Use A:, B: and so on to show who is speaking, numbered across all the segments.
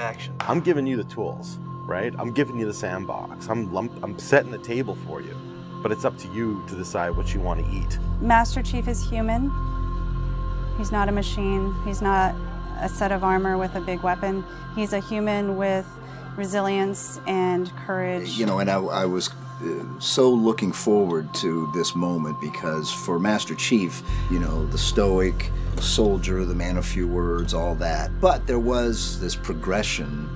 A: Action.
B: I'm giving you the tools, right? I'm giving you the sandbox. I'm setting the table for you, but it's up to you to decide what you want to eat.
C: Master Chief is human. He's not a machine. He's not a set of armor with a big weapon. He's a human with resilience and courage.
D: You know, and I was so looking forward to this moment because for Master Chief, you know, the stoic soldier, the man of few words, all that. But there was this progression,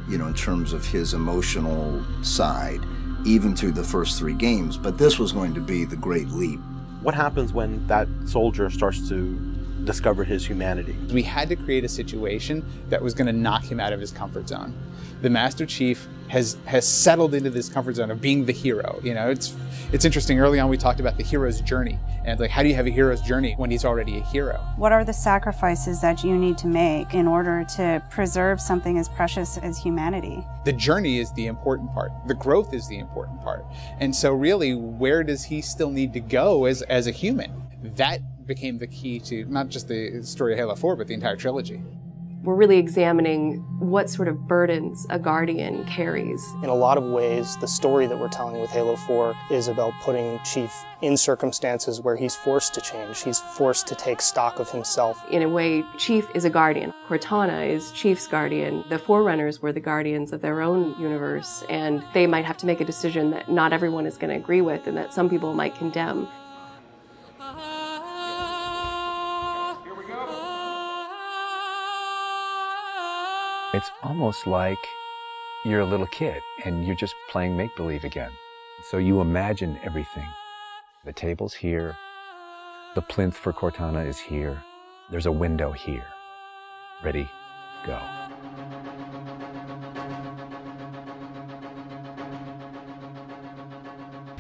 D: you know, in terms of his emotional side, even through the first 3 games. But this was going to be the great leap.
B: What happens when that soldier starts to discover his humanity?
E: We had to create a situation that was going to knock him out of his comfort zone. The Master Chief has settled into this comfort zone of being the hero. You know, it's interesting. Early on, we talked about the hero's journey, and like, how do you have a hero's journey when he's already a hero?
C: What are the sacrifices that you need to make in order to preserve something as precious as humanity?
E: The journey is the important part. The growth is the important part. And so really, where does he still need to go as a human? That became the key to not just the story of Halo 4, but the entire trilogy.
F: We're really examining what sort of burdens a Guardian carries.
A: In a lot of ways, the story that we're telling with Halo 4 is about putting Chief in circumstances where he's forced to change. He's forced to take stock of himself.
F: In a way, Chief is a Guardian. Cortana is Chief's Guardian. The Forerunners were the Guardians of their own universe, and they might have to make a decision that not everyone is going to agree with and that some people might condemn.
G: It's almost like you're a little kid and you're just playing make-believe again. So you imagine everything. The table's here. The plinth for Cortana is here. There's a window here. Ready, go.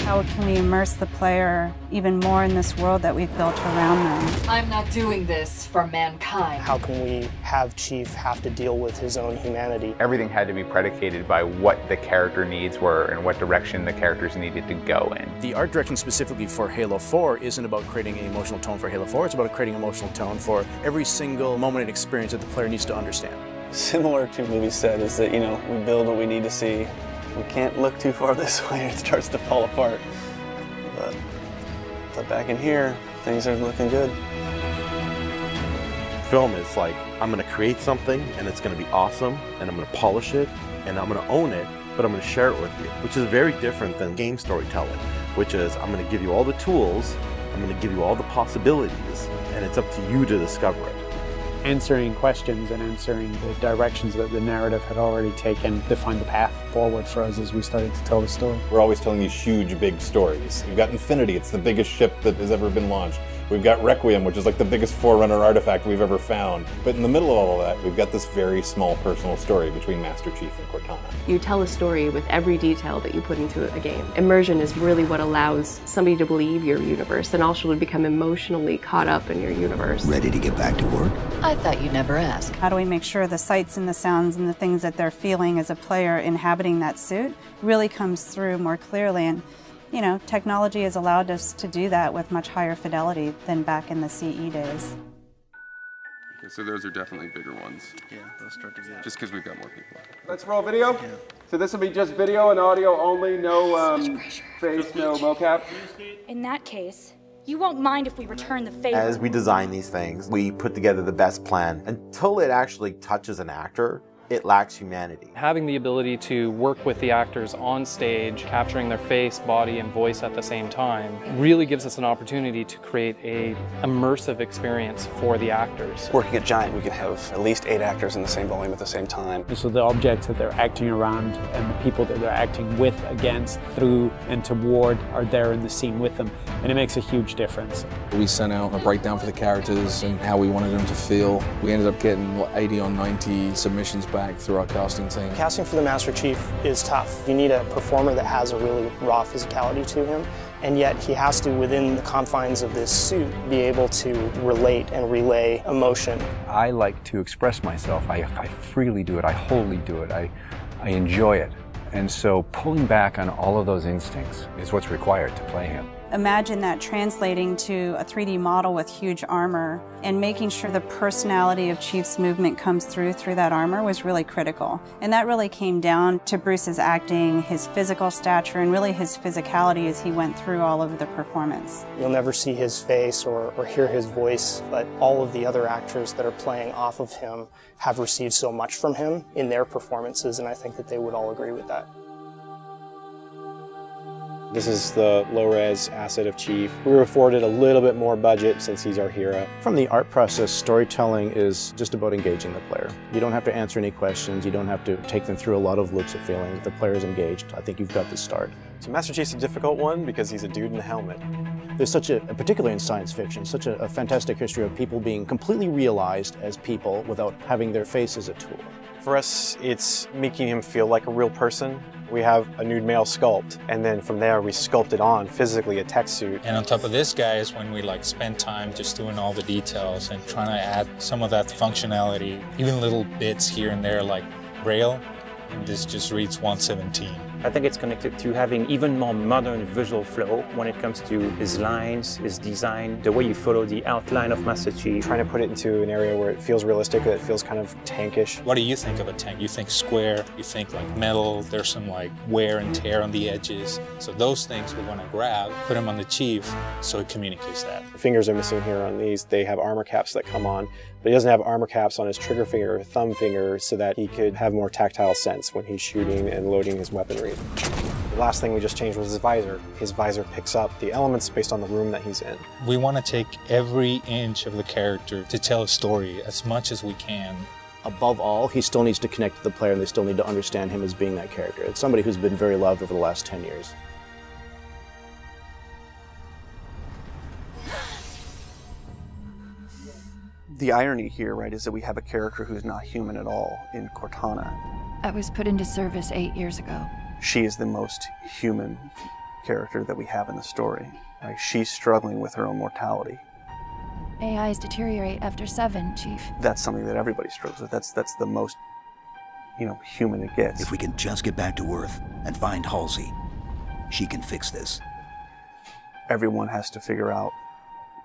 C: How can we immerse the player even more in this world that we've built around them?
H: I'm not doing this for mankind.
A: How can we have Chief have to deal with his own humanity?
I: Everything had to be predicated by what the character needs were and what direction the characters needed to go in.
J: The art direction specifically for Halo 4 isn't about creating an emotional tone for Halo 4, it's about creating an emotional tone for every single moment and experience that the player needs to understand.
K: Similar to what we said is that, you know, we build what we need to see. We can't look too far this way, it starts to fall apart. But back in here, things are looking good.
B: Film is like, I'm going to create something and it's going to be awesome and I'm going to polish it and I'm going to own it, but I'm going to share it with you, which is very different than game storytelling, which is I'm going to give you all the tools, I'm going to give you all the possibilities, and it's up to you to discover it.
L: Answering questions and answering the directions that the narrative had already taken to find the path forward for us as we started to tell the story.
M: We're always telling these huge, big stories. We've got Infinity, it's the biggest ship that has ever been launched. We've got Requiem, which is like the biggest Forerunner artifact we've ever found. But in the middle of all of that, we've got this very small personal story between Master Chief and Cortana.
F: You tell a story with every detail that you put into a game. Immersion is really what allows somebody to believe your universe and also to become emotionally caught up in your universe.
D: Ready to get back to work?
H: I thought you'd never ask.
C: How do we make sure the sights and the sounds and the things that they're feeling as a player inhabiting that suit really comes through more clearly? And you know, technology has allowed us to do that with much higher fidelity than back in the CE days.
N: Okay, so those are definitely bigger ones.
A: Yeah, those start to get...
N: Just because we've got more people.
O: Let's roll video. Yeah. So this will be just video and audio only, no face, no mocap.
P: In that case, you won't mind if we return the favor.
B: As we design these things, we put together the best plan. Until it actually touches an actor, it lacks humanity.
Q: Having the ability to work with the actors on stage, capturing their face, body, and voice at the same time, really gives us an opportunity to create an immersive experience for the actors.
K: Working at Giant, we could have at least 8 actors in the same volume at the same time.
L: So the objects that they're acting around and the people that they're acting with, against, through, and toward are there in the scene with them, and it makes a huge difference.
R: We sent out a breakdown for the characters and how we wanted them to feel. We ended up getting, what, 80 or 90 submissions back through our casting team.
A: Casting for the Master Chief is tough. You need a performer that has a really raw physicality to him, and yet he has to, within the confines of this suit, be able to relate and relay emotion.
G: I like to express myself. I freely do it. I wholly do it. I enjoy it. And so pulling back on all of those instincts is what's required to play him.
C: Imagine that translating to a 3D model with huge armor and making sure the personality of Chief's movement comes through that armor was really critical. And that really came down to Bruce's acting, his physical stature, and really his physicality as he went through all of the performance.
A: You'll never see his face or hear his voice, but all of the other actors that are playing off of him have received so much from him in their performances, and I think that they would all agree with that.
S: This is the low-res asset of Chief. We were afforded a little bit more budget since he's our hero.
J: From the art process, storytelling is just about engaging the player. You don't have to answer any questions. You don't have to take them through a lot of loops of feeling. If the player's engaged, I think you've got the start.
S: So Master Chief's a difficult one because he's a dude in a helmet.
J: There's such a, particularly in science fiction, such a fantastic history of people being completely realized as people without having their face as a tool.
S: For us, it's making him feel like a real person. We have a nude male sculpt, and then from there we sculpt it on physically a tech suit.
T: And on top of this, guys, when we spend time just doing all the details and trying to add some of that functionality, even little bits here and there like Braille, and this just reads 117.
U: I think it's connected to having even more modern visual flow when it comes to his lines, his design, the way you follow the outline of Master Chief.
S: Trying to put it into an area where it feels realistic, that it feels kind of tankish.
T: What do you think of a tank? You think square, you think like metal, there's some wear and tear on the edges. So those things we want to grab, put them on the Chief so it communicates that.
S: The fingers are missing here on these. They have armor caps that come on, but he doesn't have armor caps on his trigger finger or thumb finger so that he could have more tactile sense when he's shooting and loading his weaponry. The last thing we just changed was his visor. His visor picks up the elements based on the room that he's in.
T: We want to take every inch of the character to tell a story as much as we can.
J: Above all, he still needs to connect to the player and they still need to understand him as being that character. It's somebody who's been very loved over the last 10 years.
K: The irony here, right, is that we have a character who's not human at all in Cortana.
V: I was put into service 8 years ago.
K: She is the most human character that we have in the story. Right? She's struggling with her own mortality.
V: AIs deteriorate after 7, Chief.
K: That's something that everybody struggles with. That's the most, human it gets.
W: If we can just get back to Earth and find Halsey, she can fix this.
K: Everyone has to figure out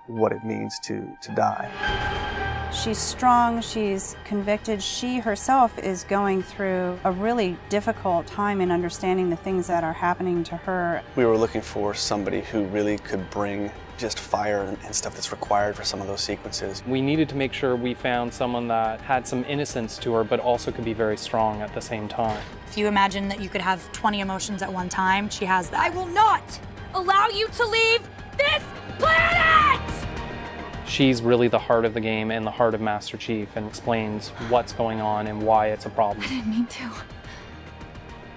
K: what it means to die.
C: She's strong, she's convicted. She herself is going through a really difficult time in understanding the things that are happening to her.
K: We were looking for somebody who really could bring just fire and stuff that's required for some of those sequences.
Q: We needed to make sure we found someone that had some innocence to her, but also could be very strong at the same time.
P: If you imagine that you could have 20 emotions at one time, she has that. I will not allow you to leave this planet!
Q: She's really the heart of the game and the heart of Master Chief and explains what's going on and why it's a problem.
V: I didn't mean to.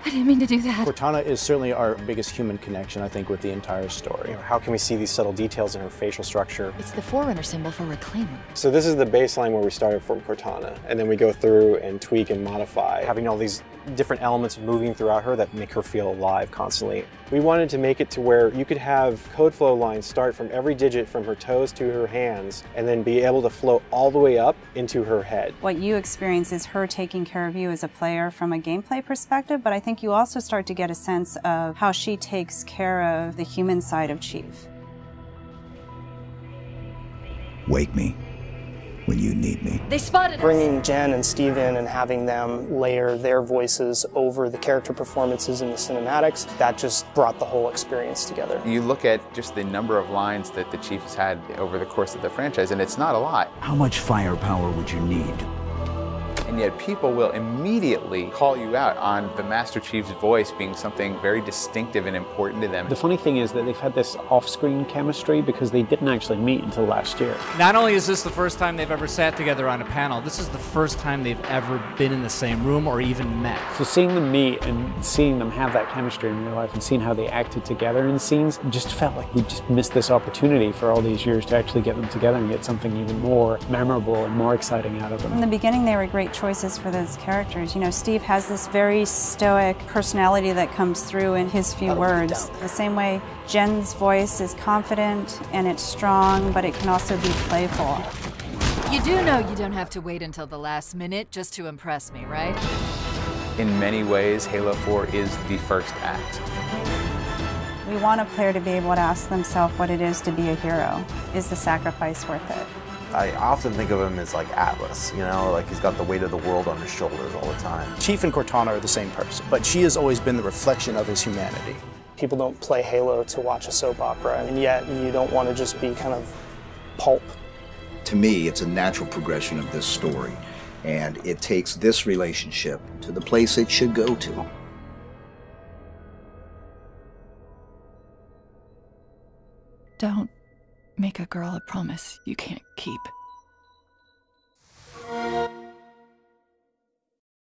V: I didn't mean to do that.
J: Cortana is certainly our biggest human connection, I think, with the entire story.
S: How can we see these subtle details in her facial structure?
V: It's the Forerunner symbol for Reclaimer.
S: So this is the baseline where we started from Cortana, and then we go through and tweak and modify, having all these different elements moving throughout her that make her feel alive constantly. We wanted to make it to where you could have code flow lines start from every digit from her toes to her hands, and then be able to flow all the way up into her head.
C: What you experience is her taking care of you as a player from a gameplay perspective, but I think you also start to get a sense of how she takes care of the human side of Chief.
W: Wake me when you need me.
V: They spotted us.
A: Bringing Jen and Steve in and having them layer their voices over the character performances in the cinematics, that just brought the whole experience together.
I: You look at just the number of lines that the Chief has had over the course of the franchise, and it's not a lot.
W: How much firepower would you need?
I: And yet people will immediately call you out on the Master Chief's voice being something very distinctive and important to them.
L: The funny thing is that they've had this off-screen chemistry because they didn't actually meet until last year.
X: Not only is this the first time they've ever sat together on a panel, this is the first time they've ever been in the same room or even met.
L: So seeing them meet and seeing them have that chemistry in real life and seeing how they acted together in scenes, just felt like we just missed this opportunity for all these years to actually get them together and get something even more memorable and more exciting out of them.
C: In the beginning, they were great choices for those characters. You know, Steve has this very stoic personality that comes through in his few words. The same way Jen's voice is confident and it's strong, but it can also be playful.
H: You do know you don't have to wait until the last minute just to impress me, right?
I: In many ways, Halo 4 is the first act.
C: We want a player to be able to ask themselves what it is to be a hero. Is the sacrifice worth it?
B: I often think of him as like Atlas, you know, like he's got the weight of the world on his shoulders all the time.
J: Chief and Cortana are the same person, but she has always been the reflection of his humanity.
A: People don't play Halo to watch a soap opera, and yet you don't want to just be kind of pulp.
W: To me, it's a natural progression of this story, and it takes this relationship to the place it should go to.
V: Don't make a girl a promise you can't keep.